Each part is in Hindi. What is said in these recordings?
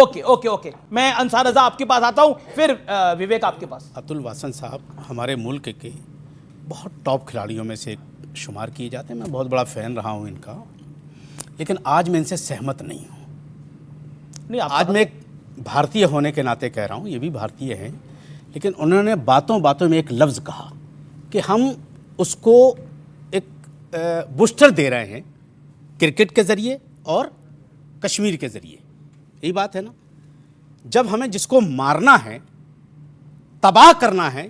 ओके ओके ओके, मैं अंसार रजा आपके पास आता हूं, फिर विवेक आपके पास। अतुल वासन साहब हमारे मुल्क के बहुत टॉप खिलाड़ियों में से शुमार किए जाते हैं। मैं बहुत बड़ा फ़ैन रहा हूं इनका, लेकिन आज मैं इनसे सहमत नहीं हूं। नहीं, आज मैं एक भारतीय होने के नाते कह रहा हूं, ये भी भारतीय हैं, लेकिन उन्होंने बातों बातों में एक लफ्ज़ कहा कि हम उसको एक बूस्टर दे रहे हैं क्रिकेट के ज़रिए और कश्मीर के ज़रिए। यही बात है ना, जब हमें जिसको मारना है, तबाह करना है,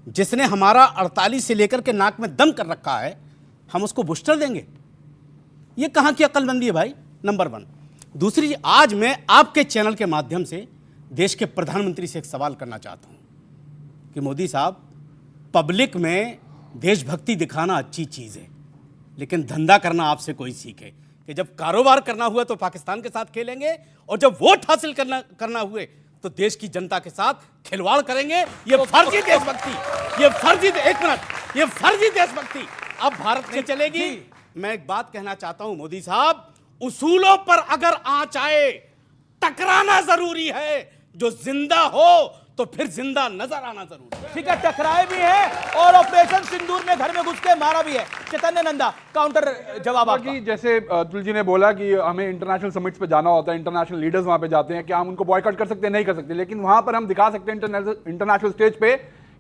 जिसने हमारा 48 से लेकर के नाक में दम कर रखा है, हम उसको बूस्टर देंगे? ये कहाँ की अक्लमंदी है भाई, नंबर 1। दूसरी चीज, आज मैं आपके चैनल के माध्यम से देश के प्रधानमंत्री से एक सवाल करना चाहता हूँ कि मोदी साहब, पब्लिक में देशभक्ति दिखाना अच्छी चीज़ है, लेकिन धंधा करना आपसे कोई सीखे कि जब कारोबार करना हुआ तो पाकिस्तान के साथ खेलेंगे, और जब वोट हासिल करना हुए तो देश की जनता के साथ खिलवाड़ करेंगे। ये फर्जी देशभक्ति, ये फर्जी, एक मिनट, ये फर्जी देशभक्ति अब भारत में चलेगी। मैं एक बात कहना चाहता हूं मोदी साहब, उसूलों पर अगर आंच आए, टकराना जरूरी है। जो जिंदा हो तो फिर जिंदा नजर आना जरूरी है। ठीक है, टकराए भी हैं और ऑपरेशन सिंदूर में घर में घुस के मारा भी है। चैतन्य नंदा, काउंटर जवाब आपका। जैसे अतुल जी ने बोला कि हमें इंटरनेशनल समिट्स पे जाना होता है, इंटरनेशनल लीडर्स वहां पे जाते हैं, क्या हम उनको बॉयकॉट कर सकते हैं? नहीं कर सकते, लेकिन वहां पर हम दिखा सकते हैं इंटरनेशनल स्टेज पे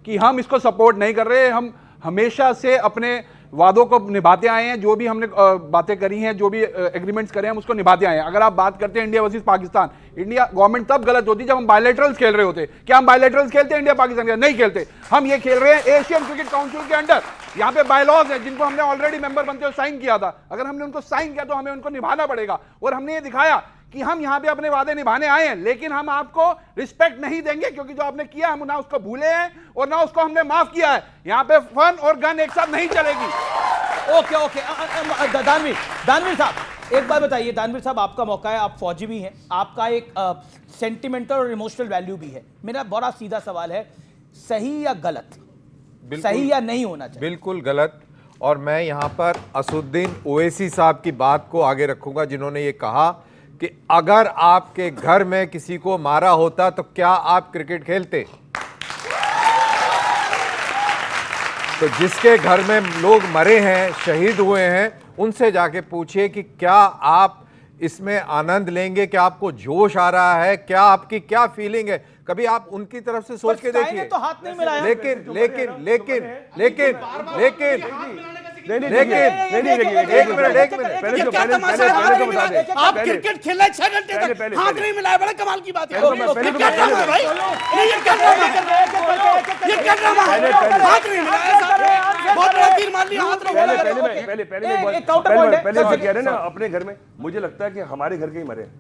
कि हम इसको सपोर्ट नहीं कर रहे। हम हमेशा से अपने वादों को निभाते आए हैं, जो भी हमने बातें करी हैं, जो भी एग्रीमेंट्स करे हैं, हम उसको निभाते आए हैं। अगर आप बात करते हैं India versus Pakistan, India government तब गलत होती जब हम बायलैटरल्स खेल रहे होते। क्या हम बायलैटरल्स खेलते हैं इंडिया पाकिस्तान के? नहीं खेलते। हम ये खेल रहे हैं एशियन क्रिकेट काउंसिल के अंडर। यहाँ पे बायलॉज हैं जिनको हमने ऑलरेडी मेंबर बनते हुए साइन किया था। अगर हमने उनको साइन किया तो हमें उनको निभाना पड़ेगा, और हमने ये दिखाया कि हम यहाँ पे अपने वादे निभाने आए हैं, लेकिन हम आपको रिस्पेक्ट नहीं देंगे, क्योंकि जो आपने किया हम ना उसको भूले हैं और ना उसको हमने माफ किया है। यहाँ पे फन और गन एक साथ नहीं चलेगी। ओके ओके, दानवीर साहब एक बात बताइए। दानवीर साहब, आपका मौका है, आप फौजी भी हैं, आपका एक सेंटिमेंटल और इमोशनल वैल्यू भी है। मेरा बड़ा सीधा सवाल है, सही या गलत, सही या नहीं होना चाहिए? बिल्कुल गलत। और मैं यहाँ पर असुद्दीन ओवैसी साहब की बात को आगे रखूंगा, जिन्होंने ये कहा कि अगर आपके घर में किसी को मारा होता तो क्या आप क्रिकेट खेलते? तो जिसके घर में लोग मरे हैं, शहीद हुए हैं, उनसे जाके पूछिए कि क्या आप इसमें आनंद लेंगे, क्या आपको जोश आ रहा है, क्या आपकी क्या फीलिंग है? कभी आप उनकी तरफ से सोच के देखिए। तो हाथ नहीं मिलाया। लेकिन लेकिन लेकिन लेकिन लेकिन आप क्रिकेट खेल रहे 6 घंटे तक हाथ नहीं मिलाया, बड़ा कमाल की बात है। ये क्या ड्रामा है भाई? ये क्या ड्रामा कर रहे हैं? ये क्या ड्रामा है? हाथ नहीं मिलाया साहब, बहुत बड़ा तीर मार लिया, हाथ पहले कह रहे ना अपने घर में। मुझे लगता है कि हमारे घर के ही मरे हैं।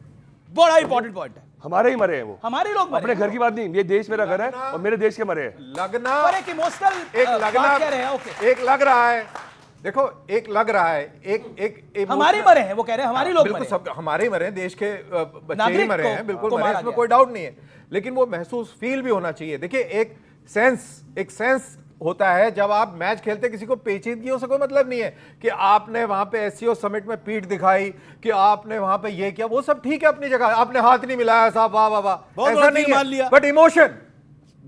बड़ा इंपॉर्टेंट पॉइंट है, हमारे ही मरे हैं वो, हमारे लोग मरे अपने घर की बात नहीं। ये देश मेरा घर है और मेरे देश के मरे हैं। लगना एक इमोशनल एक लगना कह रहे हैं। ओके, एक लग रहा है, देखो एक लग रहा है, एक हमारे मरे हैं, वो कह रहे हैं हमारे लोग बिल्कुल मरे। सब हमारे ही मरे हैं, देश के बच्चे ही नागरिक मरे हैं, बिल्कुल मरे, मारा इसमें गया। कोई डाउट नहीं है। लेकिन वो महसूस फील भी होना चाहिए। देखिए एक सेंस होता है जब आप मैच खेलते, किसी को पेचीदगियों से कोई मतलब नहीं है कि आपने वहां पे एससीओ समिट में पीठ दिखाई, कि आपने वहां पे ये किया, वो सब ठीक है अपनी जगह। आपने हाथ नहीं मिलाया साहब, वाह वाह वाह, ऐसा नहीं है। बट इमोशन,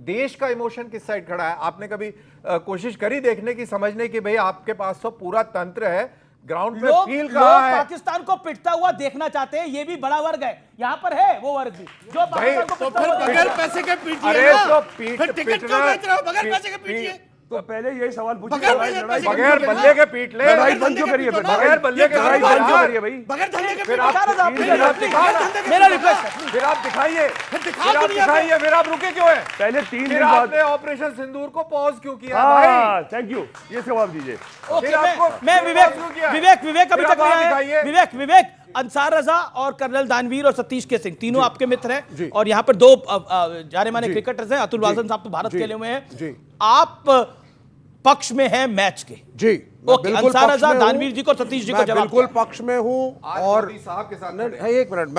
देश का इमोशन किस साइड खड़ा है? आपने कभी कोशिश करी देखने की, समझने की, भाई आपके पास तो पूरा तंत्र है, ग्राउंड पे फील कहां है? पाकिस्तान को पिटता हुआ देखना चाहते हैं, ये भी बड़ा वर्ग है, यहाँ पर है वो वर्ग भी जो पाकिस्तान को पिटता हुआ। बगैर पैसे के पीटिए अरे ना, तो फिर टिकट क्यों बेच रहे हो? बगैर पैसे के पीटिए। तो पहले यही सवाल पूछिए, बगैर बल्ले के पीट ले, लड़ाई बंद क्यों करिए? बगैर बल्ले के लड़ाई बंद क्यों करिए भाई? बगैर धंधे के फिर आप मेरा रिक्वेस्ट है, फिर आप दिखाइए, फिर आप रुके क्यों है? पहले 3 दिन फिर बाद आपने ऑपरेशन सिंदूर को पॉज क्यों किया भाई? थैंक यू, ये जवाब दीजिए। ओके, मैं विवेक अभी तक नहीं आया। विवेक अंसार रजा और कर्नल दानवीर और सतीश के सिंह तीनों आपके मित्र हैं, और यहाँ पर 2 जाने माने क्रिकेटर्स हैं। अतुल वासन साहब तो भारत खेले हुए हैं, आप पक्ष में हैं मैच के? जी, ओके, अंसार रजा, दानवीर जी को, सतीश जी को जवाब। बिल्कुल पक्ष में हूं। और साहब के साथ एक मिनट,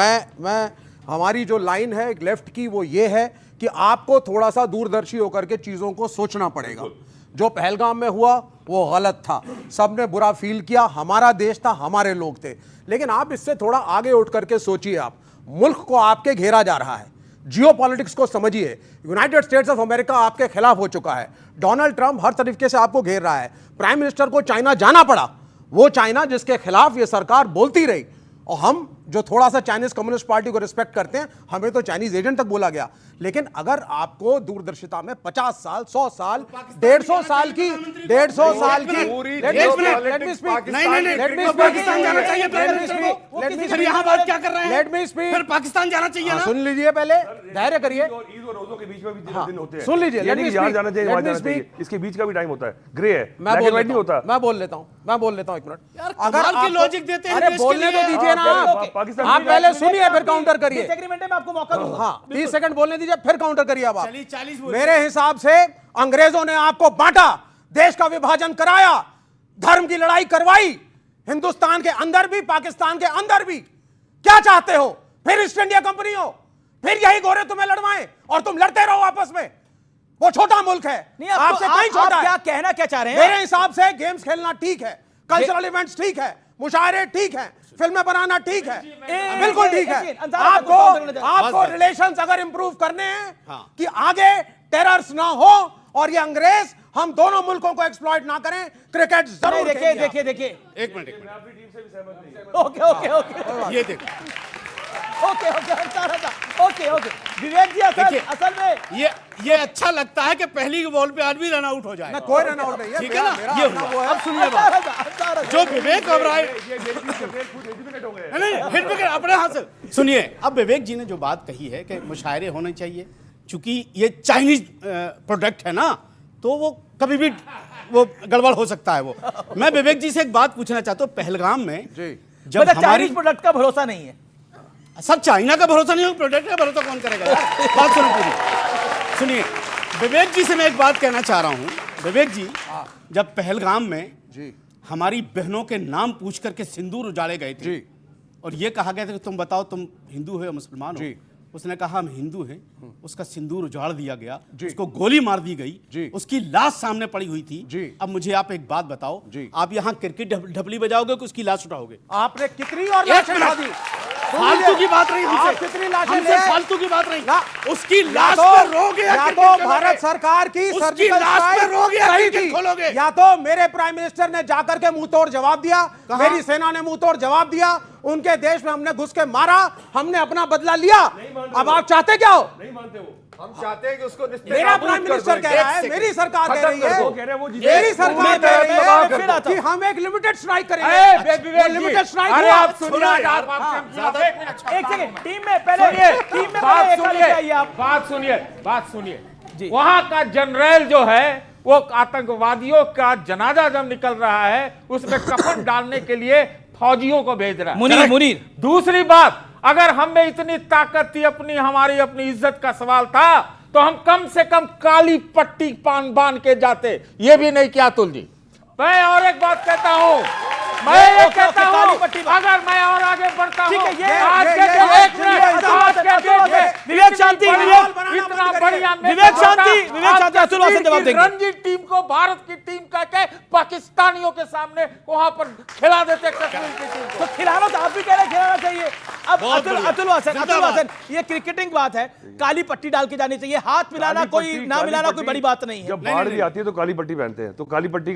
मैं हमारी जो लाइन है एक लेफ्ट की, वो ये है कि आपको थोड़ा सा दूरदर्शी होकर के चीजों को सोचना पड़ेगा। जो पहलगाम में हुआ वो गलत था, सबने बुरा फील किया, हमारा देश था, हमारे लोग थे, लेकिन आप इससे थोड़ा आगे उठ करके सोचिए। आप मुल्क को आपके घेरा जा रहा है। जियो पॉलिटिक्स को समझिए। यूनाइटेड स्टेट्स ऑफ अमेरिका आपके खिलाफ हो चुका है। डोनाल्ड ट्रंप हर तरीके से आपको घेर रहा है। प्राइम मिनिस्टर को चाइना जाना पड़ा, वो चाइना जिसके खिलाफ ये सरकार बोलती रही। और हम जो थोड़ा सा चाइनीज कम्युनिस्ट पार्टी को रिस्पेक्ट करते हैं, हमें तो चाइनीज एजेंट तक बोला गया। लेकिन अगर आपको दूरदर्शिता में 50 साल, 100 साल, 150 साल की, 150 साल की, पाकिस्तान जाना चाहिए प्राइम मिनिस्टर को। फिर यहाँ बात क्या कर रहे हैं? Let me speak. फिर पाकिस्तान जाना चाहिए ना? सुन लीजिए, पहले धैर्य करिए। ईद और रोजों के बीच में भी दिन होते हैं। सुन लीजिए, ये नहीं कि यहाँ जाना चाहिए, वहाँ let me जाना चाहिए। speak। इसके बीच का भी टाइम होता है, ग्रे है, मैं black बोल and white नहीं लेता होता। हूं, मैं बोल लेता हूं एक मिनट। यार, कमाल के लॉजिक देते हैं अरे देश के बोलने तो लिए। दीजिए ना। पाकिस्तान आप पहले सुनिए, फिर काउंटर करिए। डिसएग्रीमेंट है, मैं आपको मौका दूंगा। हाँ, 30 सेकंड बोलने दीजिए, फिर काउंटर करिए। अब आप। चलिए, 40 बोलिए। मेरे हिसाब से अंग्रेजों ने आपको बांटा, देश का विभाजन कराया, धर्म की लड़ाई करवाई, हिंदुस्तान के अंदर भी, पाकिस्तान के अंदर भी। क्या चाहते हो? फिर ईस्ट इंडिया कंपनी हो? फिर यही गोरे तुम्हें लड़वाएं और तुम लड़ते रहो आपस में? वो छोटा मुल्क है, नहीं, आपसे कहीं आप छोटा क्या है। कहना क्या चाह रहे हैं? मेरे हिसाब से गेम्स खेलना ठीक है, कल्चरल इवेंट्स ठीक है, मुशायरे ठीक है, फिल्में बनाना ठीक है, बिल्कुल ठीक है। आपको रिलेशंस अगर इंप्रूव करने हैं कि आगे टेरर्स ना हो और ये अंग्रेज हम दोनों मुल्कों को एक्सप्लॉइट ना करें, क्रिकेट जरूर देखिए खेलेंगे। देखिए एक मिनट ओके ओके ओके ये देखो, ओके ओके ओके विवेक जी, असल में ये अच्छा लगता है कि पहली बॉल पे आदमी रन आउट हो जाए। ना कोई रन आउट नहीं है, ठीक है ना? मेरा ये अपना हुआ। वो है। अब सुनिए बात। जो विवेक ओबराय एजुकेट हो गए। नहीं हिट विकेट अपने हाथ से। सुनिए, अब विवेक जी ने जो बात कही है कि मुशायरे होने चाहिए, चूंकि ये चाइनीज प्रोडक्ट है ना, तो वो कभी भी वो गड़बड़ हो सकता है। वो मैं विवेक जी से एक बात पूछना चाहता हूँ, पहलगाम में जब मतलब हमारी चाइनीज प्रोडक्ट का भरोसा नहीं है। सब चाइना का भरोसा नहीं हो, प्रोडक्ट का भरोसा कौन करेगा यार? बात सुनो पूरी। सुनिए, विवेक जी से मैं एक बात कहना चाह रहा हूँ। विवेक जी, जब पहलगाम में हमारी बहनों के नाम पूछ करके सिंदूर उजाड़े गए थे और ये कहा गया था कि तुम बताओ तुम हिंदू हो या मुसलमान हो, उसने कहा हम हिंदू हैं, उसका सिंदूर उजाड़ दिया गया, उसको गोली मार दी गई, उसकी लाश सामने पड़ी हुई थी। अब मुझे आप एक बात बताओ, आप यहाँ क्रिकेट ढपली बजाओगे कि उसकी लाश उठाओगे? आपने कितनी और लाशें उठा दी? फालतू की बात रही आप हमसे। कितनी लाशें हमसे ले? फालतू की बात रही। ना, उसकी या लाश तो- पर रोग है या तो भारत सरकार की उसकी सर्जिकल लाश पे स्ट्राइक रोग है, सही क्रिकेट थी, खोलोगे। या तो मेरे प्राइम मिनिस्टर ने जाकर के मुंह तोड़ जवाब दिया, मेरी सेना ने मुंह तोड़ जवाब दिया, उनके देश में हमने घुस के मारा, हमने अपना बदला लिया। अब आप चाहते क्या हो? नहीं मानते वो। हम चाहते हैं कि उसको मेरा प्राइम मिनिस्टर कह रहा है, मेरी सरकार कह रही है, वो कह रहे हैं वो जीते। मेरी सरकार कह रही फिर है आता कि हम एक लिमिटेड स्ट्राइक करेंगे। लिमिटेड स्ट्राइक अरे हुआ। आप सुनिए यार, एक सेकंड, टीम में पहले एक बार लेके आइए आप। बात सुनिए। वहां का जनरल जो है वो आतंकवादियों का जनाजा जब निकल रहा है उसमें कफन डालने के लिए फौजियों को भेज रहा है। मुनीर दूसरी बात, अगर हम में इतनी ताकत थी, हमारी अपनी इज्जत का सवाल था, तो हम कम से कम काली पट्टी बांध के जाते। ये भी नहीं किया अतुल जी। मैं और एक बात कहता हूं, मैं ये कहता हूं, अगर मैं और आगे बढ़ता हूं, आज के विवेक शांति, इतना बढ़िया विवेक शांति, अतुल वासन जवाब देंगे। रणजी टीम को भारत की टीम कह के पाकिस्तानियों के सामने वहां पर खिला देते कश्मीर की टीम को। तो खिलाना तो आप भी कह रहे हैं, खिलाना चाहिए। अब अतुल वासन, ये क्रिकेटिंग बात है, काली पट्टी डाल के जानी चाहिए, हाथ मिलाना कोई ना मिलाना कोई बड़ी बात नहीं है। जब बाढ़ भी आती है तो काली पट्टी पहनते हैं, तो काली पट्टी